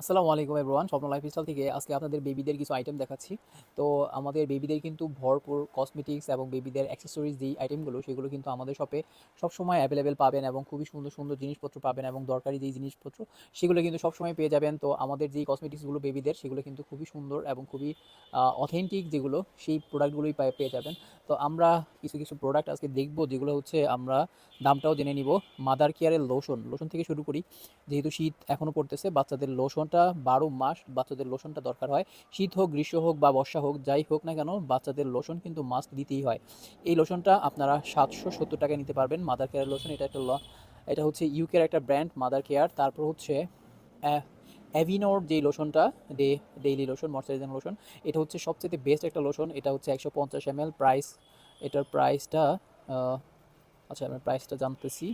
আসসালামু আলাইকুম এভরিওয়ান, স্বপ্ন লাইফস্টাইল থেকে আজকে আপনাদের বেবিদের কিছু আইটেম দেখাচ্ছি। তো আমাদের বেবিদের কিন্তু ভরপুর কসমেটিক্স এবং বেবিদের অ্যাক্সেসরিজ যেই আইটেমগুলো সেগুলো কিন্তু আমাদের শপে সবসময় অ্যাভেলেবেল পাবেন এবং খুবই সুন্দর সুন্দর জিনিসপত্র পাবেন এবং দরকারি যেই জিনিসপত্র সেগুলো কিন্তু সবসময় পেয়ে যাবেন। তো আমাদের যেই কসমেটিক্সগুলো বেবিদের সেগুলো কিন্তু খুবই সুন্দর এবং খুবই অথেন্টিক, যেগুলো সেই প্রোডাক্টগুলোই পেয়ে যাবেন। তো আমরা কিছু কিছু প্রোডাক্ট আজকে দেখব, যেগুলো হচ্ছে আমরা দামটাও জেনে নিব। মাদার কেয়ারের লোশন থেকে শুরু করি। যেহেতু শীত এখনও পড়তেছে, বাচ্চাদের লোশনটা 12 মাস বাচ্চাদের লোশনটা দরকার হয়। শীত হোক, গ্রীষ্ম হোক বা বর্ষা হোক, যাই হোক না কেন বাচ্চাদের লোশন কিন্তু মাস্ট দিতেই হয়। এই লোশনটা আপনারা 770 টাকায় নিতে পারবেন। মাদার কেয়ার লোশন, এটা হচ্ছে ইউকের একটা ব্র্যান্ড মাদার কেয়ার। তারপর হচ্ছে অ্যাভিনোর যে লোশনটা, ডেইলি লোশন, ময়শ্চারাইজিং লোশন, এটা হচ্ছে সবচেয়ে বেস্ট একটা লোশন। এটা হচ্ছে 150 ml প্রাইস। এটার প্রাইসটা আচ্ছা, আমি প্রাইসটা জানতেছি।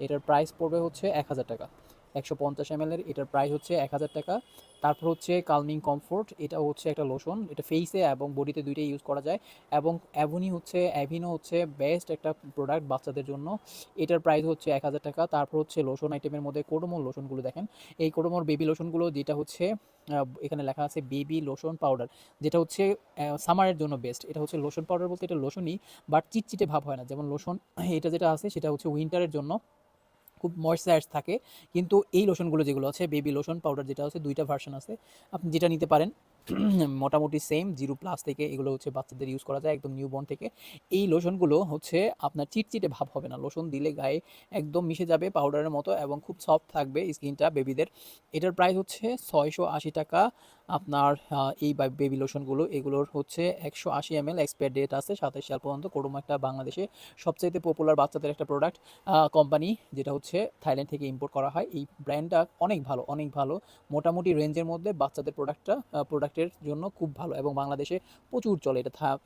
এটার প্রাইস পড়বে হচ্ছে 1000 টাকা। 150 ml এটার প্রাইস হচ্ছে 1000 টাকা। তারপর হচ্ছে কালমিং কমফোর্ট, এটা হচ্ছে একটা লোশন, এটা ফেসে এবং বডিতে দুইটাই ইউজ করা যায়। এবং অ্যাভিনো হচ্ছে বেস্ট একটা প্রোডাক্ট বাচ্চাদের জন্য। এটার প্রাইস হচ্ছে 1000 টাকা। তারপর হচ্ছে লোশন আইটেমের মধ্যে কোডোমোর লোশনগুলো দেখেন। এই কোডোমোর বেবি লোশনগুলো, যেটা হচ্ছে এখানে লেখা আছে বেবি লোশন পাউডার, যেটা হচ্ছে সামারের জন্য বেস্ট। এটা হচ্ছে লোশন পাউডার বলতে এটা লোশনই, বাট চিটচিটে ভাব হয় না যেমন লোশন। এটা যেটা আছে সেটা হচ্ছে উইন্টারের জন্য, খুব ময়েশ্চারাইজ থাকে। কিন্তু এই লোশনগুলো যেগুলো আছে, বেবি লোশন পাউডার যেটা আছে, দুইটা ভার্সন আছে, আপনি যেটা নিতে পারেন। মোটামুটি সেম 0+ থেকে এগুলো হচ্ছে বাচ্চাদের ইউজ করা যায় একদম নিউবর্ন থেকে। এই লোশনগুলো হচ্ছে আপনার চিটচিটে ভাব হবে না, লোশন দিলে গায়ে একদম মিশে যাবে পাউডারের মতো এবং খুব সফট থাকবে স্কিনটা বেবিদের। এটার প্রাইস হচ্ছে 680 টাকা। আপনার এই বেবি লোশনগুলো, এগুলোর হচ্ছে 180 ml, এক্সপায়ার ডেট আছে 27 সাল পর্যন্ত। কোরোমা একটা বাংলাদেশে সবচাইতে পপুলার বাচ্চাদের একটা প্রোডাক্ট কোম্পানি, যেটা হচ্ছে থাইল্যান্ড থেকে ইম্পোর্ট করা হয়। এই ব্র্যান্ডটা অনেক ভালো, অনেক ভালো। মোটামুটি রেঞ্জের মধ্যে বাচ্চাদের প্রোডাক্টের জন্য খুব ভালো এবং বাংলাদেশে প্রচুর চলে।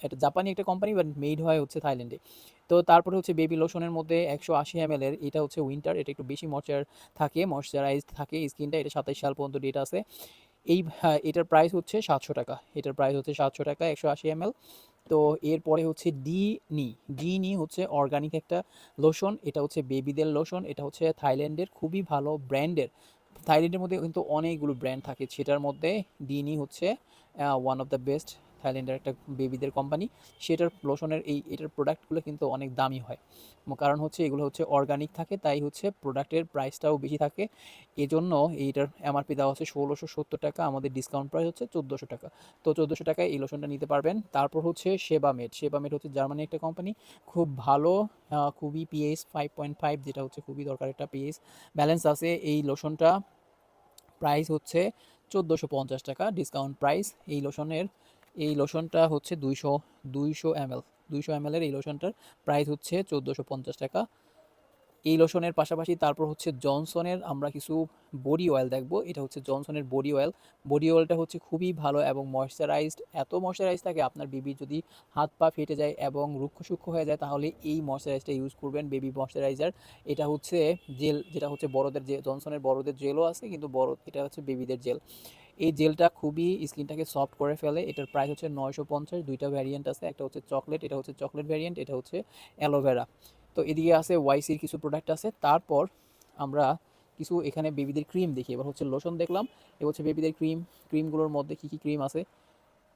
এটা জাপানি একটা কোম্পানি, বাট মেড হয় হচ্ছে থাইল্যান্ডে। তো তারপরে হচ্ছে বেবি লোশনের মধ্যে 180 ml এটা হচ্ছে উইন্টার, এটা একটু বেশি ময়শ্চারাইজ থাকে স্কিনটা। এটা 27 সাল পর্যন্ত ডেট আছে। এটার প্রাইস হচ্ছে 700 টাকা। এটার প্রাইস হচ্ছে 700 টাকা, 180 ml। তো এরপরে হচ্ছে ডি নি হচ্ছে অর্গানিক একটা লোশন। এটা হচ্ছে বেবিদের লোশন। এটা হচ্ছে থাইল্যান্ডের খুবই ভালো ব্র্যান্ডের। থাইল্যান্ডের মধ্যে কিন্তু অনেকগুলো ব্র্যান্ড থাকে, সেটার মধ্যে ডিনি হচ্ছে ওয়ান অফ দ্য বেস্ট। থাইল্যান্ডের একটা বেবিদের কোম্পানি। সেটার লোশনের এটার প্রোডাক্টগুলো কিন্তু অনেক দামি হয়। কারণ হচ্ছে এগুলো হচ্ছে অর্গানিক থাকে, তাই হচ্ছে প্রোডাক্টের প্রাইসটাও বেশি থাকে। এজন্য এইটার এমআরপি দেওয়া হচ্ছে 1670 টাকা, আমাদের ডিসকাউন্ট প্রাইস হচ্ছে 1400 টাকা। তো 1400 টাকায় এই লোশনটা নিতে পারবেন। তারপর হচ্ছে সেবামেড হচ্ছে জার্মানি একটা কোম্পানি, খুব ভালো। খুবই পিএইচ 5.5, যেটা হচ্ছে খুবই দরকার, একটা পিএইচ ব্যালেন্স আছে। এই লোশনটা প্রাইস হচ্ছে 1450 টাকা, ডিসকাউন্ট প্রাইস। এই লোশনটা হচ্ছে 200 200 ml, 200 ml এই লোশনটার প্রাইস হচ্ছে 1450 টাকা। এই লোশনের পাশাপাশি তারপর হচ্ছে জনসনের আমরা কিছু বডি অয়েল দেখব। এটা হচ্ছে জনসনের বডি অয়েল। বডি অয়েলটা হচ্ছে খুবই ভালো এবং ময়শ্চারাইজড, এত ময়শ্চারাইজ থাকে আপনার বেবি যদি হাত পা ফেটে যায় এবং রুক্ষ সূক্ষ্ম হয়ে যায় তাহলে এই ময়শ্চারাইজটা ইউজ করবেন, বেবি ময়শ্চারাইজার। এটা হচ্ছে জেল, যেটা হচ্ছে বড়দের, যে জনসনের বড়দের জেলও আছে, কিন্তু এটা হচ্ছে বেবিদের জেল। এই জেলটা খুবই স্কিনটাকে সফট করে ফেলে। এটার প্রাইস হচ্ছে 950। দুইটা ভ্যারিয়েন্ট আছে, একটা হচ্ছে চকলেট, এটা হচ্ছে চকলেট ভ্যারিয়েন্ট, এটা হচ্ছে অ্যালোভেরা। তো এদিকে আছে ওয়াইসির কিছু প্রোডাক্ট আছে। তারপর আমরা কিছু এখানে বেবিদের ক্রিম দেখি। এবার হচ্ছে লোশন দেখলাম, এবার হচ্ছে বেবিদের ক্রিমগুলোর মধ্যে কী কী ক্রিম আছে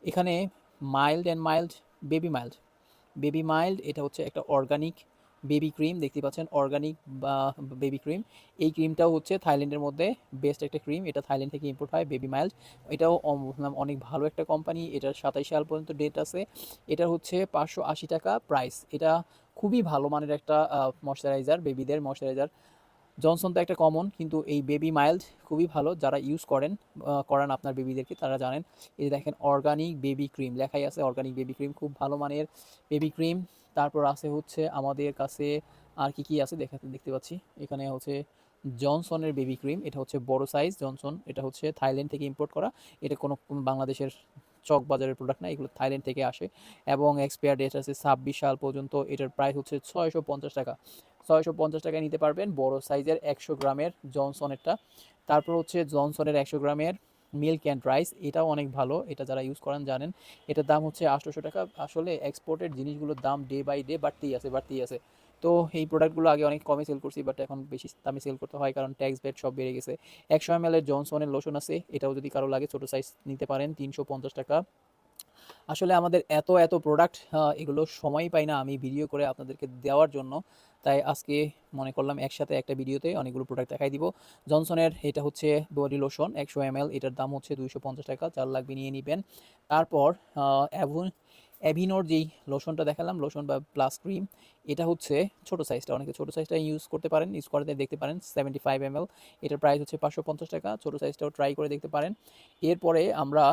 এখানে। মাইল্ড, বেবি মাইল্ড, এটা হচ্ছে একটা অর্গানিক বেবি ক্রিম, দেখতে পাচ্ছেন, অর্গানিক বা বেবি ক্রিম। এই ক্রিমটাও হচ্ছে থাইল্যান্ডের মধ্যে বেস্ট একটা ক্রিম, এটা থাইল্যান্ড থেকে ইম্পোর্ট হয়, বেবি মাইল্ড। এটাও অনেক ভালো একটা কোম্পানি, এটার 27 সাল পর্যন্ত ডেট আছে। এটা হচ্ছে 580 টাকা প্রাইস। এটা খুবই ভালো মানের একটা ময়শ্চারাইজার, বেবিদের ময়শ্চারাইজার। জনসন তো একটা কমন, কিন্তু এই বেবি মাইল্ড খুবই ভালো, যারা ইউজ করান আপনার বেবিদেরকে তারা জানেন। এই যে দেখেন, অর্গানিক বেবি ক্রিম লেখাই আছে, অর্গানিক বেবি ক্রিম, খুব ভালো মানের বেবি ক্রিম। তারপর আছে হচ্ছে আমাদের কাছে আর কি কি আছে দেখতে পাচ্ছি এখানে হচ্ছে জনসনের বেবি ক্রিম। এটা হচ্ছে বড় সাইজ জনসন, এটা হচ্ছে থাইল্যান্ড থেকে ইম্পোর্ট করা। এটা কোনো বাংলাদেশের চক বাজারের প্রোডাক্ট না, এগুলো থাইল্যান্ড থেকে আসে এবং এক্সপায়ার ডেট আছে 26 সাল পর্যন্ত। এটার প্রাইস হচ্ছে 650 টাকা। 650 টাকায় নিতে পারবেন বড় সাইজের 100 গ্রামের জনসনেরটা। তারপর হচ্ছে জনসনের 100 গ্রামের মিল্ক অ্যান্ড রাইস, এটাও অনেক ভালো, এটা যারা ইউজ করেন জানেন। এটার দাম হচ্ছে 800 টাকা। আসলে এক্সপোর্টেড জিনিসগুলোর দাম ডে বাই ডে বাড়তেই আছে। তো এই প্রোডাক্টগুলো আগে অনেক কমে সেল করছি, বাট এখন বেশি দামে সেল করতে হয় কারণ ট্যাক্স ব্যাট সব বেড়ে গেছে। 100 ml এর জনসনের লোশন আছে, এটাও যদি কারো লাগে ছোটো সাইজ নিতে পারেন, 350 টাকা। আসলে আমাদের এত এত প্রোডাক্ট, এগুলো সময়ই পাই না আমি ভিডিও করে আপনাদেরকে দেওয়ার জন্য। তাই আজকে মনে করলাম একসাথে একটা ভিডিওতে অনেকগুলো প্রোডাক্ট দেখাই দিব। জনসনের এটা হচ্ছে বডি লোশন 100 ml, এটার দাম হচ্ছে 250 টাকা, যার লাগবে নিয়ে নেবেন। তারপর অ্যাভিনোর যেই লোশনটা দেখালাম, লোশন বা প্লাস ক্রিম, এটা হচ্ছে ছোটো সাইজটা, অনেকে ছোটো সাইজটা ইউজ করতে পারেন, ইউজ করতে দেখতে পারেন 75 ml, এটার প্রাইস হচ্ছে 550 টাকা। ছোটো সাইজটাও ট্রাই করে দেখতে পারেন। এরপরে আমরা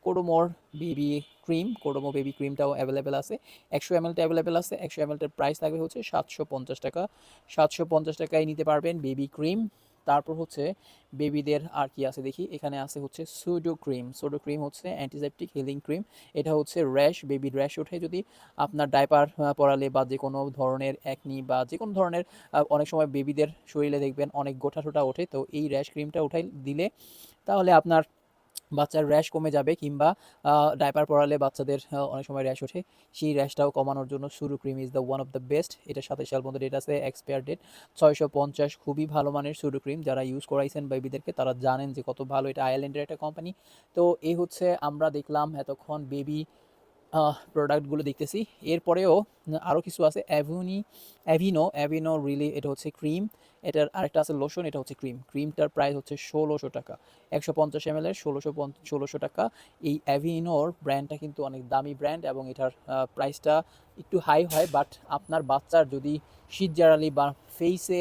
কোডোমোর বেবি ক্রিম, কোডোমো বেবি ক্রিমটাও অ্যাভেলেবেল আছে, 100 ml অ্যাভেলেবেল আছে। 100 ml প্রাইস লাগবে হচ্ছে 750 টাকা। 750 টাকায় নিতে পারবেন বেবি ক্রিম। তারপর হচ্ছে বেবিদের আর কি আছে দেখি, এখানে আছে হচ্ছে সুডো ক্রিম। সুডো ক্রিম হচ্ছে অ্যান্টিসেপটিক হিলিং ক্রিম। এটা হচ্ছে র্যাশ, বেবির র্যাশ ওঠে যদি আপনার ডাইপার পরালে, বা যে কোনো ধরনের একনি বা যে কোনো ধরনের, অনেক সময় বেবিদের শরীরে দেখবেন অনেক গোটা টোটা ওঠে, তো এই র্যাশ ক্রিমটা উঠাই দিলে তাহলে আপনার বাচ্চার র্যাশ কমে যাবে, কিংবা ডাইপার পরালে বাচ্চাদের অনেক সময় র্যাশ ওঠে, সেই র্যাশটাও কমানোর জন্য সুরু cream is the one of the best. এটা 27 সাল পর্যন্ত ডেট আছে, এক্সপায়ার ডেট 650। খুবই ভালো মানের সুরু ক্রিম, যারা ইউজ করাইছেন বেবিদেরকে তারা জানেন যে কত ভালো। এটা আয়ারল্যান্ডের একটা কোম্পানি। তো এই হচ্ছে আমরা দেখলাম এতক্ষণ বেবি প্রোডাক্টগুলো দেখতেছি। এরপরেও আরও কিছু আছে, অ্যাভিনো রিলি, এটা হচ্ছে ক্রিম। এটার আরেকটা আছে লোশন, এটা হচ্ছে ক্রিম। ক্রিমটার প্রাইস হচ্ছে 1600 টাকা, 150 ml 1600 টাকা। এই অ্যাভিনোর ব্র্যান্ডটা কিন্তু অনেক দামি ব্র্যান্ড, এবং এটার প্রাইসটা একটু হাই হয়, বাট আপনার বাচ্চার যদি শীত জারালি বা ফেইসে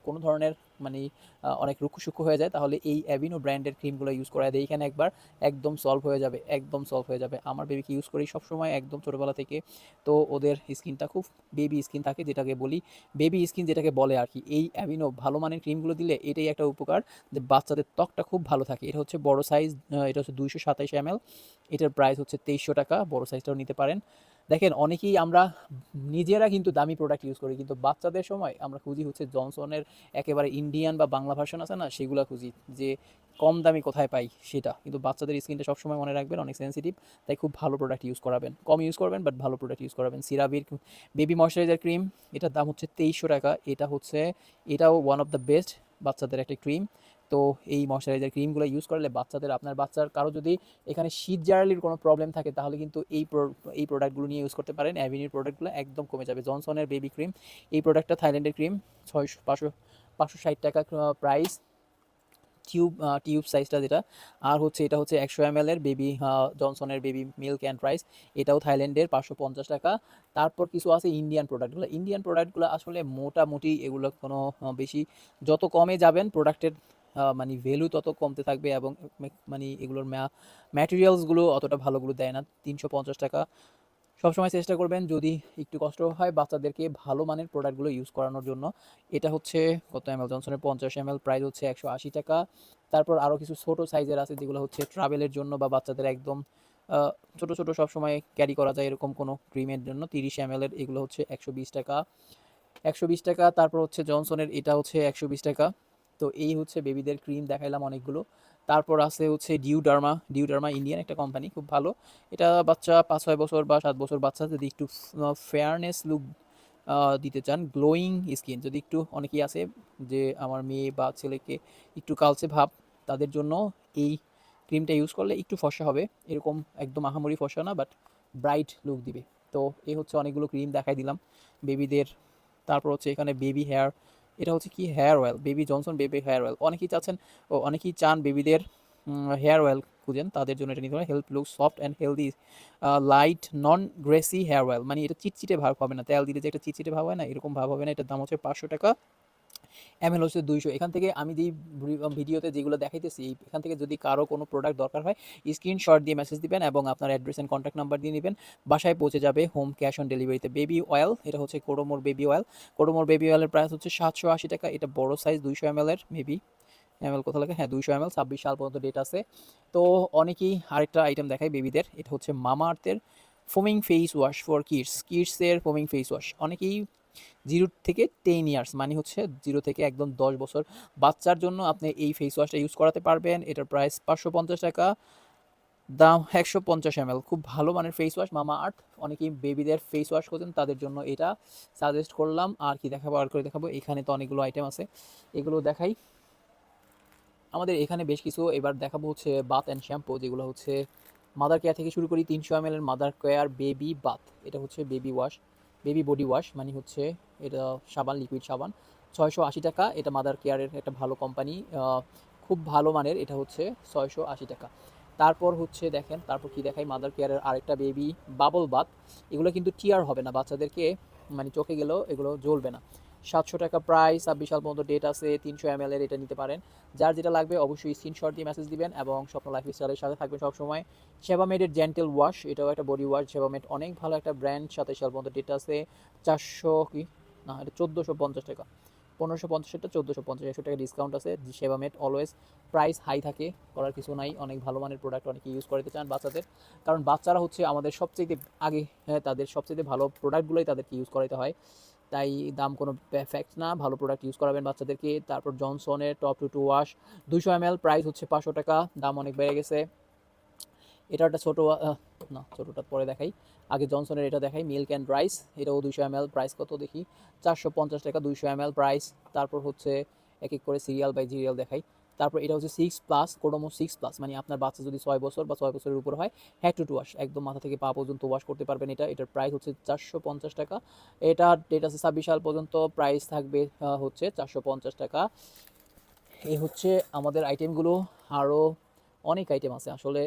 কোনো ধরনের মানে অনেক রুক্ষ হয়ে যায়, তাহলে এই অ্যাভিনো ব্র্যান্ডের ক্রিমগুলো ইউজ করা দেয় এখানে একবার, একদম সলভ হয়ে যাবে, একদম সলভ হয়ে যাবে। আমার বেবিকে ইউজ করি সবসময় একদম ছোটোবেলা থেকে। তো ওদের স্কিনটা খুব বেবি স্কিন থাকে, যেটাকে বলি বেবি স্কিন যেটাকে বলে আর কি। এই অ্যাভিনো ভালো মানের ক্রিমগুলো দিলে এটাই একটা উপকার, যে বাচ্চাদের ত্বকটা খুব ভালো থাকে। এটা হচ্ছে বড় সাইজ, এটা হচ্ছে 227 ml, এটার প্রাইস হচ্ছে 2300 টাকা। বড় সাইজটাও নিতে পারেন। দেখেন অনেকেই আমরা নিজেরা কিন্তু দামি প্রোডাক্ট ইউজ করি, কিন্তু বাচ্চাদের সময় আমরা খুঁজি হচ্ছে জনসনের একেবারে ইন্ডিয়ান বা বাংলা ভার্সন আছে না, সেগুলো খুঁজি, যে কম দামি কোথায় পাই সেটা। কিন্তু বাচ্চাদের স্কিনটা সবসময় মনে রাখবেন অনেক সেন্সিটিভ, তাই খুব ভালো প্রোডাক্ট ইউজ করাবেন, কম ইউজ করবেন বাট ভালো প্রোডাক্ট ইউজ করাবেন। সিরাভির বেবি ময়শ্চারাইজার ক্রিম, এটার দাম হচ্ছে 2300 টাকা। এটাও ওয়ান অফ দ্য বেস্ট বাচ্চাদের একটা ক্রিম। তো এই ময়শ্চারাইজার ক্রিমগুলো ইউজ করলে আপনার বাচ্চার কারো যদি এখানে শীত জার্লির কোনো প্রবলেম থাকে, তাহলে কিন্তু এই প্রোডাক্টগুলো নিয়ে ইউজ করতে পারেন। অ্যাভিনির প্রোডাক্টগুলো একদম কমে যাবে। জনসনের বেবি ক্রিম, এই প্রোডাক্টটা থাইল্যান্ডের ক্রিম, 560 টাকা প্রাইস, টিউব সাইজটা যেটা। আর হচ্ছে এটা হচ্ছে 100 ml এর বেবি জনসনের বেবি মিল্ক অ্যান্ড রাইস, এটাও থাইল্যান্ডের, 550 টাকা। তারপর কিছু আছে ইন্ডিয়ান প্রোডাক্টগুলো আসলে মোটামুটি এগুলো কোনো বেশি, যত কমে যাবেন প্রোডাক্টের মানে ভ্যালু তত কমতে থাকবে, এবং মানে এগুলোর ম্যাটেরিয়ালসগুলো অতটা ভালোগুলো দেয় না। 350 টাকা। সবসময় চেষ্টা করবেন যদি একটু কষ্ট হয় বাচ্চাদেরকে ভালো মানের প্রোডাক্টগুলো ইউজ করানোর জন্য। এটা হচ্ছে কত এমএল, জনসনের 50 ml, প্রাইস হচ্ছে 180 টাকা। তারপর আরও কিছু ছোট সাইজের আছে, যেগুলো হচ্ছে ট্রাভেলের জন্য বা বাচ্চাদের একদম ছোট ছোট সবসময় ক্যারি করা যায় এরকম কোনো ক্রিমের জন্য, 30 ml এর, এগুলো হচ্ছে 120 টাকা। 120 টাকা। তারপর হচ্ছে জনসনের, এটা হচ্ছে 120 টাকা। তো এই হচ্ছে বেবিদের ক্রিম দেখাইলাম অনেকগুলো। তারপর আছে হচ্ছে ডিউডার্মা ইন্ডিয়ান একটা কোম্পানি, খুব ভালো। এটা বাচ্চা 5-6 বছর বা 7 বছর বাচ্চা যদি একটু ফেয়ারনেস লুক দিতে চান, গ্লোয়িং স্কিন যদি একটু, অনেকেই আছে যে আমার মেয়ে বা ছেলেকে একটু কালচে ভাব, তাদের জন্য এই ক্রিমটা ইউজ করলে একটু ফর্সা হবে, এরকম একদম আহামরি ফর্সা না, বাট ব্রাইট লুক দিবে। তো এই হচ্ছে অনেকগুলো ক্রিম দেখাই দিলাম বেবিদের। তারপর হচ্ছে এখানে বেবি হেয়ার, এটা হচ্ছে কি hair oil, baby Johnson baby hair oil. অনেকেই চান বেবিদের হেয়ার অয়েল খুঁজেন, তাদের জন্য এটা নিতে পারেন। Help look soft and healthy light non greasy hair oil, মানে এটা চিটচিটে ভাব হবে না, তেল দিলে যে একটা চিটচিটে ভাব হয় না, এরকম ভাব হবে না। এটার দাম হচ্ছে 500 টাকা। এমএল হচ্ছে 200। এখান থেকে আমি যেই ভিডিওতে যেগুলো দেখাইতেছি, এখান থেকে যদি কারো কোনো প্রোডাক্ট দরকার হয়, স্ক্রিনশট দিয়ে মেসেজ দিবেন এবং আপনার অ্যাড্রেস অ্যান্ড কন্ট্যাক্ট নাম্বার দিয়ে নেবেন, বাসায় পৌঁছে যাবে হোম ক্যাশ অন ডেলিভারিতে। বেবি অয়েল, এটা হচ্ছে কোডোমোর বেবি অয়েলের প্রাইস হচ্ছে 780 টাকা। এটা বড় সাইজ 200 ml এর, মেবি এমএল কোথাও লাগে, হ্যাঁ 200 ml, 26 সাল পর্যন্ত ডেট আছে। তো অনেকেই আরেকটা আইটেম দেখায় বেবিদের, এটা হচ্ছে মামা আর্থের ফোমিং ফেস ওয়াশ ফর কিডসের ফোমিং ফেস ওয়াশ। অনেকেই 0 থেকে 10 ইয়ার্স, মানে হচ্ছে 0 থেকে একদম 10 বছর বাচ্চার জন্য আপনি এই ফেস ওয়াশটা ইউজ করাতে পারবেন। এটার প্রাইস 550 টাকা। দাম 150 ml, খুব ভালো মানের ফেস ওয়াশ মামা আর্থ। অনেকেই বেবিদের ফেস ওয়াশ করছেন, তাদের জন্য এটা সাজেস্ট করলাম। আর কি দেখাবো, আর করে দেখাবো, এখানে তো অনেকগুলো আইটেম আছে, এগুলো দেখাই। আমাদের এখানে বেশ কিছু, এবার দেখাবো হচ্ছে বাথ অ্যান্ড শ্যাম্পু, যেগুলো হচ্ছে মাদার কেয়ার থেকে শুরু করি। 300 ml এর মাদার কেয়ার বেবি বাথ, এটা হচ্ছে baby wash, baby body wash, মানে হচ্ছে এটা সাবান, লিকুইড সাবান, 680 টাকা। এটা মাদার কেয়ারের একটা ভালো কোম্পানি, খুব ভালো মানের, এটা হচ্ছে 680 টাকা। তারপর হচ্ছে দেখেন, তারপর কি দেখাই, মাদার কেয়ারের আরেকটা বেবি বাবল বাথ। এগুলো কিন্তু টিয়ার হবে না বাচ্চাদেরকে, মানে চোখে গেলেও এগুলো জ্বলবে না। 700 টাকা প্রাইস, 26 সাল পর্যন্ত ডেট আছে। 300 ml এর এটা নিতে পারেন। যার যেটা লাগবে অবশ্যই স্ক্রিনশট দিয়ে মেসেজ দিবেন, এবং স্বপ্ন লাইফস্টাইলের সাথে থাকবেন সবসময়। সেবামেডের জেন্টেল ওয়াশ, এটাও একটা বডি ওয়াশ। সেবামেড অনেক ভালো একটা ব্র্যান্ড, 27 সাল পর্যন্ত ডেট আছে। 400 কি না, এটা 1450 টাকা, 1550টা 1450, 100 টাকা ডিসকাউন্ট আছে। সেবামেড অলওয়েজ প্রাইস হাই থাকে, করার কিছু নাই, অনেক ভালো মানের প্রোডাক্ট, অনেকে ইউজ করতে চান বাচ্চাদের, কারণ বাচ্চারা হচ্ছে আমাদের সবচেয়ে আগে, হ্যাঁ তাদের সবচেয়ে ভালো প্রোডাক্টগুলোই তাদেরকে ইউজ করাতে হয়। তাই দাম কোনো ফ্যাক্ট না, ভালো প্রোডাক্ট ইউজ করাবেন বাচ্চাদেরকে। তারপর জনসনের top to toe wash 200 ml, price হচ্ছে 500 টাকা, দাম অনেক বেড়ে গেছে। এটা একটা ছোটো, না ছোটোটা পরে দেখাই, আগে জনসনের এটা দেখাই, মিল্ক অ্যান্ড রাইস, এটাও 200 ml, প্রাইস কত দেখি, 450 টাকা 200 ml প্রাইস। তারপর হচ্ছে এক এক করে সিরিয়াল বাই সিরিয়াল দেখাই। তারপর এটা হচ্ছে 6+, কোডোমো 6+, মানে আপনার বাচ্চা যদি 6 বছর বা 6 বছরের উপর হয়, হেড টু টু ওয়াশ, একদম মাথা থেকে পা পর্যন্ত ওয়াশ করতে পারবেন। এটার প্রাইস হচ্ছে 450 টাকা। এটা ডেট আছে 26 সাল পর্যন্ত, প্রাইস থাকবে হচ্ছে 450 টাকা। এই হচ্ছে আমাদের আইটেমগুলো। আরও অনেক আইটেম আছে আসলে,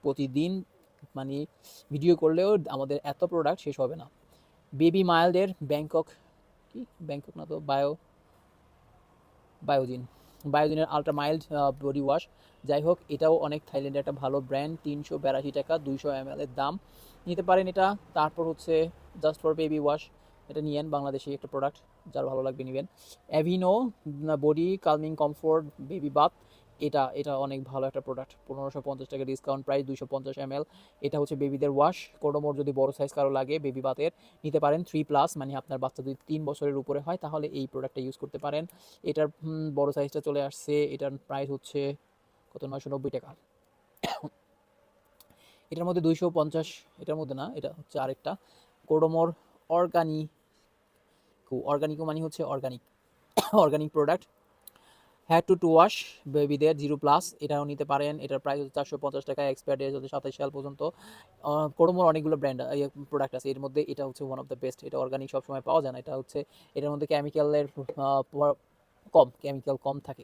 প্রতিদিন মানে ভিডিও করলেও আমাদের এত প্রোডাক্ট শেষ হবে না। বেবি মাইল্ডের ব্যাংকক, কি ব্যাংকক না তো, বায়োজিন, বায়োজিনের আলট্রা মাইল্ড বডি ওয়াশ। যাই হোক, এটাও অনেক থাইল্যান্ডের একটা ভালো ব্র্যান্ড, 382 টাকা, 200 ml এর দাম, নিতে পারেন এটা। তারপর হচ্ছে জাস্ট ফর বেবি ওয়াশ, এটা নিয়েন, বাংলাদেশি একটা প্রোডাক্ট, যার ভালো লাগবে নেবেন। Aveeno body calming comfort baby bath, এটা এটা অনেক ভালো একটা প্রোডাক্ট, 1550 টাকা ডিসকাউন্ট প্রাইস, 250 ml। এটা হচ্ছে বেবিদের ওয়াশ, কোডোমোর যদি বড় সাইজ কারো লাগে বেবি বাথের, নিতে পারেন 3+, মানে আপনার বাচ্চা যদি 3 বছরের উপরে হয় তাহলে এই প্রোডাক্টটা ইউজ করতে পারেন। এটার বড় সাইজটা চলে আসছে, এটার প্রাইস হচ্ছে কত, 990 টাকা। এটার মধ্যে 250, এটার মধ্যে না, এটা হচ্ছে আরেকটা কোডোমোর অর্গানিক, অর্গানিকো মানে হচ্ছে organic, organic product, head to toe wash বেবিদের 0+, এটাও নিতে পারেন। এটার প্রাইস হচ্ছে 450 টাকা, এক্সপায়ার ডেট হচ্ছে 27 সাল পর্যন্ত। কোডোমোর অনেকগুলো ব্র্যান্ড প্রোডাক্ট আছে, এর মধ্যে এটা হচ্ছে ওয়ান অফ দ্য বেস্ট। এটা অর্গানিক সবসময় পাওয়া যায় না, এটা হচ্ছে এটার মধ্যে কেমিক্যালের কম, কেমিক্যাল কম থাকে।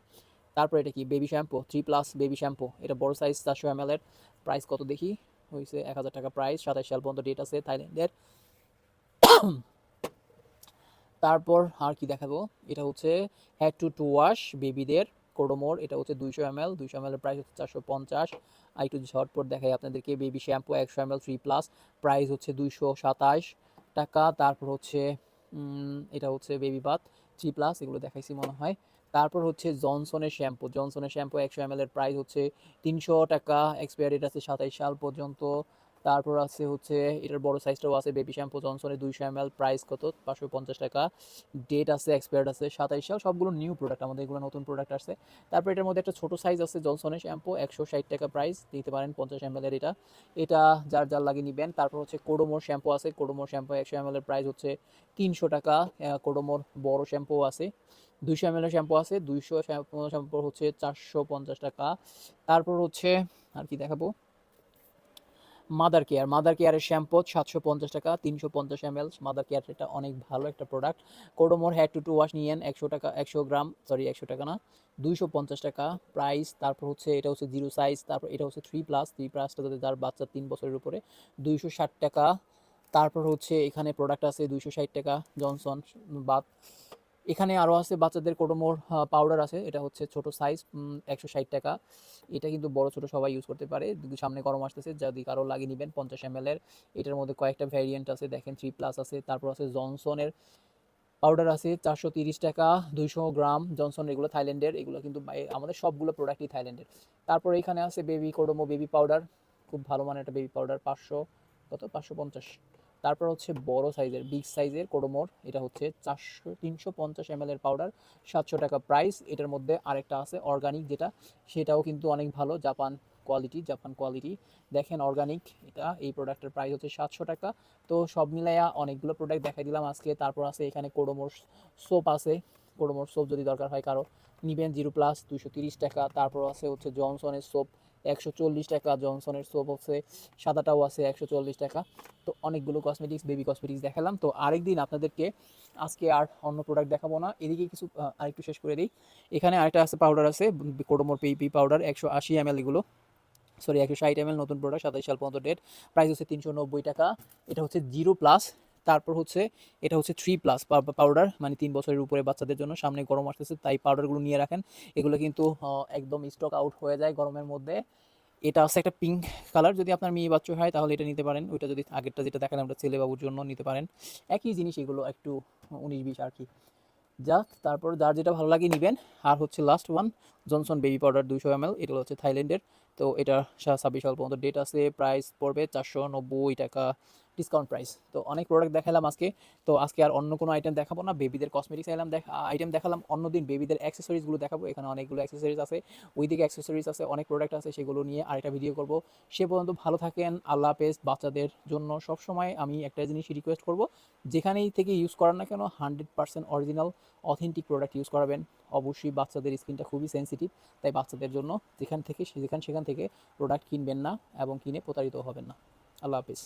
তারপর এটা কি, বেবি শ্যাম্পু 3+, বেবি শ্যাম্পু, এটা বড় সাইজ 400 ml এর, প্রাইস কত দেখি, হয়েছে 1000 টাকা প্রাইস, 27 সাল পর্যন্ত ডেট আছে, থাইল্যান্ডের। তারপর আর কি দেখাবো, এটা হচ্ছে হেড টু টু ওয়াশ বেবিদের কোডোমোর, এটা হচ্ছে 200 ml, 200 ml এর প্রাইস হচ্ছে 450। আর একটু ঝটপট দেখাই আপনাদেরকে, বেবি শ্যাম্পু 100 ml 3+, প্রাইস হচ্ছে 227 টাকা। তারপর হচ্ছে এটা হচ্ছে বেবি বাথ 3+, এগুলো দেখাইছি মনে হয়। তারপর হচ্ছে জনসনের শ্যাম্পু, জনসনের শ্যাম্পু 100 ml এর প্রাইস হচ্ছে 300 টাকা, এক্সপায়ার ডেট আছে 27 সাল পর্যন্ত। তারপর আছে হচ্ছে এটার বড় সাইজটাও আছে, বেবি শ্যাম্পু জনসনের 200 ml, প্রাইস কত, 550 টাকা, ডেট আছে, এক্সপায়ার্ড আছে 27 সাল। সবগুলো নিউ প্রোডাক্ট, আমাদের এগুলো নতুন প্রোডাক্ট আসছে। তারপর এটার মধ্যে একটা ছোট সাইজ আছে জনসনের শ্যাম্পু, 160 টাকা প্রাইস, দিতে পারেন 50 ml এর, এটা এটা যার যার লাগে নিবেন। তারপর হচ্ছে কোডোমোর শ্যাম্পু আছে, কোডোমোর শ্যাম্পু 100 ml এর প্রাইস হচ্ছে 300 টাকা। কোডোমোর বড় শ্যাম্পু আছে, 200 ml এর শ্যাম্পু আছে, 200 শ্যাম্পু হচ্ছে 450 টাকা। তারপর হচ্ছে আর কি দেখাবো, মাদার কেয়ার, মাদার কেয়ারের শ্যাম্পু 750 টাকা, 350 ml, মাদার কেয়ার এটা অনেক ভালো একটা প্রোডাক্ট। কোডোমোর হেড টু টু ওয়াশ নিয়েন 100 টাকা, 100 গ্রাম, সরি 100 টাকা না, 250 টাকা প্রাইস। তারপর হচ্ছে এটা হচ্ছে জিরো সাইজ। তারপর এটা হচ্ছে 3+, 3+টা যার বাচ্চা 3 বছরের উপরে, 260 টাকা। তারপর হচ্ছে এখানে প্রোডাক্ট আছে 260 টাকা, জনসন বাথ। এখানে আরও আছে বাচ্চাদের কোডোমোর পাউডার আছে, এটা হচ্ছে ছোট সাইজ, 160 টাকা। এটা কিন্তু বড় ছোট সবাই ইউজ করতে পারে, সামনে গরম আসতেছে, যদি কারো লাগিয়ে নেবেন 50 ml এর। এটার মধ্যে কয়েকটা ভ্যারিয়েন্ট আছে, দেখেন 3+ আছে। তারপর আছে জনসনের পাউডার আছে 430 টাকা, 200 গ্রাম, জনসন, এগুলো থাইল্যান্ডের, এগুলো কিন্তু আমাদের সবগুলো প্রোডাক্টই থাইল্যান্ডের। তারপর এখানে আছে বেবি কোডোমো বেবি পাউডার, খুব ভালো মানের একটা বেবি পাউডার, 500, কত 550। তারপর হচ্ছে বড় সাইজের বিগ সাইজের কোডোমোর, এটা হচ্ছে 350 ml এর পাউডার, 700 টাকা প্রাইস। এটার মধ্যে আরেকটা আছে অর্গানিক যেটা, সেটাও কিন্তু অনেক ভালো, জাপান কোয়ালিটি, জাপান কোয়ালিটি। দেখেন অর্গানিক, এটা এই প্রোডাক্টের প্রাইস হচ্ছে 700 টাকা। তো সব মিলাইয়া অনেকগুলো প্রোডাক্ট দেখাই দিলাম আজকে। তারপর আছে এখানে কোডোমোর সোপ আছে, কোডোমোর সোপ যদি দরকার হয় কারো নিবেন 0+ 230 টাকা। তারপর আছে হচ্ছে জনসনের সোপ 140 টাকা, জনসনের সোপ হচ্ছে সাদাটাও আছে 140 টাকা। তো অনেকগুলো কসমেটিক্স, বেবি কসমেটিক্স দেখালাম। তো আরেকদিন আপনাদেরকে আজকে আর অন্য প্রোডাক্ট দেখাবো না, এদিকে কিছু আরেকটু শেষ করে দিই। এখানে আরেকটা আছে পাউডার আছে, কোডোমোর পিপি পাউডার 180 ml, এগুলো সরি 160 ml, নতুন প্রোডাক্ট, 27 সাল পর্যন্ত ডেট। প্রাইস হচ্ছে 390 টাকা। এটা হচ্ছে 0+। তারপর হচ্ছে এটা হচ্ছে 3+ পাউডার, মানে 3 বছরের উপরে বাচ্চাদের জন্য। সামনে গরম আসতেছে, তাই পাউডারগুলো নিয়ে রাখেন। এগুলো কিন্তু একদম স্টক আউট হয়ে যায় গরমের মধ্যে। এটা আছে একটা পিঙ্ক কালার, যদি আপনার মেয়ে বাচ্চা হয় তাহলে এটা নিতে পারেন। ওইটা যদি আগেরটা যেটা দেখালাম ওটা ছেলে বাবুর জন্য নিতে পারেন। একই জিনিস, এগুলো একটু 19-20 আর কি। যাক, তারপর যার যেটা ভালো লাগে নিবেন। আর হচ্ছে last one, Johnson baby powder 200 ml, এটা হচ্ছে থাইল্যান্ডের। তো এটা 26 সাল পর্যন্ত ডেট আছে। প্রাইস পড়বে 490 টাকা, ডিসকাউন্ট প্রাইস। তো অনেক প্রোডাক্ট দেখালাম আজকে। তো আজকে আর অন্য কোনো আইটেম দেখাবো না, বেবিদের কসমেটিক্স আইটেম দেখালাম। অন্যদিন বেবিদের অ্যাক্সেসরিজগুলো দেখাবো। এখানে অনেকগুলো অ্যাক্সেসরিজ আছে, ওইদিকে অ্যাক্সেসরিজ আছে, অনেক প্রোডাক্ট আছে, সেগুলো নিয়ে আরেকটা ভিডিও করব। সে পর্যন্ত ভালো থাকেন, আল্লাহ হাফেজ। বাচ্চাদের জন্য সবসময় আমি একটা জিনিস রিকোয়েস্ট করব, যেখানেই থেকে ইউজ করার না কেন 100% অরিজিনাল অথেন্টিক প্রোডাক্ট ইউজ করাবেন। অবশ্যই বাচ্চাদের স্কিনটা খুবই সেনসিটিভ, তাই বাচ্চাদের জন্য সেখান থেকে প্রোডাক্ট কিনবেন না এবং কিনে প্রতারিত হবেন না। আল্লাহ হাফিজ।